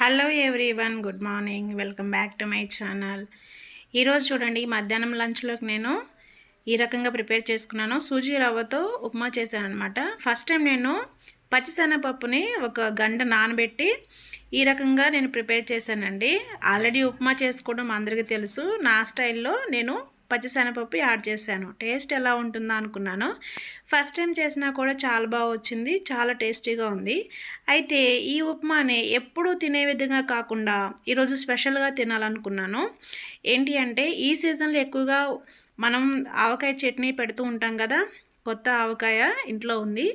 Hello everyone, good morning. Welcome back to my channel. ఈరోజు చూడండి, మధ్యాహ్నం లంచ్లోకి నేను ఈ రకంగా ప్రిపేర్ చేసుకున్నాను. సూజీ రవ్వతో ఉప్మా చేశాను అనమాట. ఫస్ట్ టైం నేను పచ్చిశనగపప్పుని ఒక గంట నానబెట్టి ఈ రకంగా నేను ప్రిపేర్ చేశానండి. ఆల్రెడీ ఉప్మా చేసుకోవడం అందరికీ తెలుసు. నా స్టైల్లో నేను పచ్చిశనగపప్పు యాడ్ చేశాను. టేస్ట్ ఎలా ఉంటుందో అనుకున్నాను. ఫస్ట్ టైం చేసినా కూడా చాలా బాగా వచ్చింది, చాలా టేస్టీగా ఉంది. అయితే ఈ ఉప్మాని ఎప్పుడూ తినే విధంగా కాకుండా ఈరోజు స్పెషల్గా తినాలనుకున్నాను. ఏంటి అంటే, ఈ సీజన్లో ఎక్కువగా మనం ఆవకాయ చట్నీ పెడుతూ ఉంటాం కదా. కొత్త ఆవకాయ ఇంట్లో ఉంది.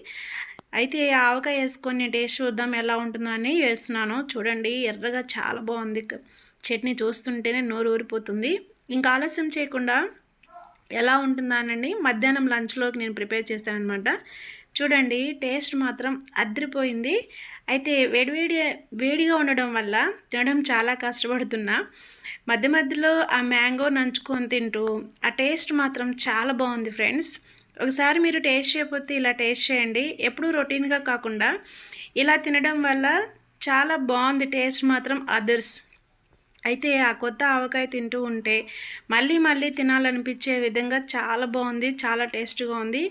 అయితే ఆవకాయ వేసుకొని టేస్ట్ చూద్దాం ఎలా ఉంటుందో అని వేస్తున్నాను. చూడండి, ఎర్రగా చాలా బాగుంది. చట్నీ చూస్తుంటేనే నోరు ఊరిపోతుంది. ఇంకా ఆలస్యం చేయకుండా ఎలా ఉంటుందా అనండి, మధ్యాహ్నం లంచ్లోకి నేను ప్రిపేర్ చేస్తానమాట. చూడండి, టేస్ట్ మాత్రం అదిరిపోయింది. అయితే వేడిగా ఉండడం వల్ల తినడం చాలా కష్టపడుతున్నా. మధ్య మధ్యలో ఆ మ్యాంగో నంచుకొని తింటూ ఆ టేస్ట్ మాత్రం చాలా బాగుంది ఫ్రెండ్స్. ఒకసారి మీరు టేస్ట్ చేయకపోతే ఇలా టేస్ట్ చేయండి. ఎప్పుడూ రొటీన్గా కాకుండా ఇలా తినడం వల్ల చాలా బాగుంది. టేస్ట్ మాత్రం అదర్స్. అయితే ఆ కొత్త ఆవకాయ తింటూ ఉంటే మళ్ళీ మళ్ళీ తినాలనిపించే విధంగా చాలా బాగుంది, చాలా టేస్ట్గా ఉంది.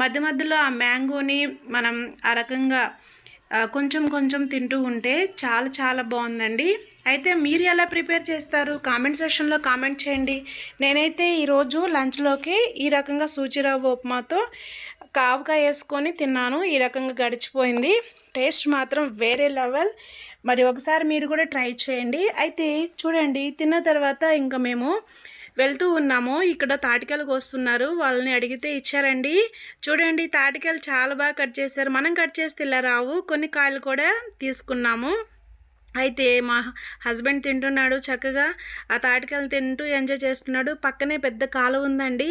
మధ్య మధ్యలో ఆ మ్యాంగోని మనం ఆ రకంగా కొంచెం కొంచెం తింటూ ఉంటే చాలా చాలా బాగుందండి. అయితే మీరు ఎలా ప్రిపేర్ చేస్తారు కామెంట్ సెక్షన్లో కామెంట్ చేయండి. నేనైతే ఈరోజు లంచ్లోకి ఈ రకంగా సూజీ రవ్వ ఉప్మాతో ఆవకాయ వేసుకొని తిన్నాను. ఈ రకంగా గడిచిపోయింది. టేస్ట్ మాత్రం వేరే లెవెల్. మరి ఒకసారి మీరు కూడా ట్రై చేయండి. అయితే చూడండి, తిన్న తర్వాత ఇంకా మేము వెళ్తూ ఉన్నాము. ఇక్కడ తాటికాయలు కోస్తున్నారు. వాళ్ళని అడిగితే ఇచ్చారండి. చూడండి, తాటికాయలు చాలా బాగా కట్ చేశారు. మనం కట్ చేస్తే ఇలా రావు. కొన్ని కాయలు కూడా తీసుకున్నాము. అయితే మా హస్బెండ్ తింటున్నాడు చక్కగా. ఆ తాటికాయలు తింటూ ఎంజాయ్ చేస్తున్నాడు. పక్కనే పెద్ద కాలువ ఉందండి.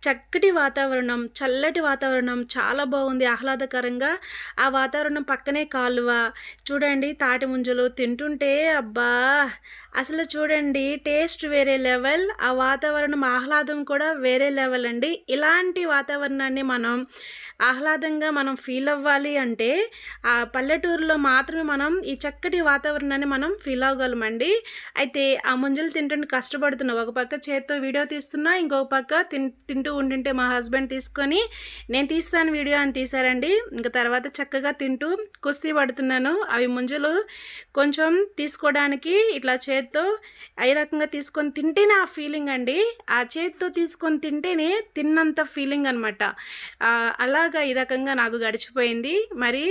చక్కటి వాతావరణం, చల్లటి వాతావరణం, చాలా బాగుంది ఆహ్లాదకరంగా. ఆ వాతావరణం పక్కనే కాలువ. చూడండి, తాటి ముంజలు తింటుంటే అబ్బా, అసలు చూడండి, టేస్ట్ వేరే లెవెల్. ఆ వాతావరణం ఆహ్లాదం కూడా వేరే లెవెల్ అండి. ఇలాంటి వాతావరణాన్ని మనం ఆహ్లాదంగా మనం ఫీల్ అవ్వాలి అంటే ఆ పల్లెటూరులో మాత్రమే మనం ఈ చక్కటి వాతావరణాన్ని మనం ఫీల్ అవ్వగలమండి. అయితే ఆ ముంజలు తింటుంటే కష్టపడుతున్నా. ఒక పక్క చేత్తో వీడియో తీస్తున్నా, ఇంకొక పక్క తింటూ ఉంటుంటే మా హస్బెండ్ తీసుకొని నేను తీస్తాను వీడియో అని తీశారండి. ఇంకా తర్వాత చక్కగా తింటూ కుస్తీ పడుతున్నాను. అవి ముంజలు కొంచెం తీసుకోవడానికి ఇట్లా చేత్తో ఏ రకంగా తీసుకొని తింటేనే ఆ ఫీలింగ్ అండి. ఆ చేత్తో తీసుకొని తింటేనే తిన్నంత ఫీలింగ్ అనమాట. అలాగా ఈ రకంగా నాకు గడిచిపోయింది. మరి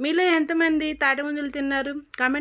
మీలో ఎంతమంది తాటి ముంజలు తిన్నారు కామెంట్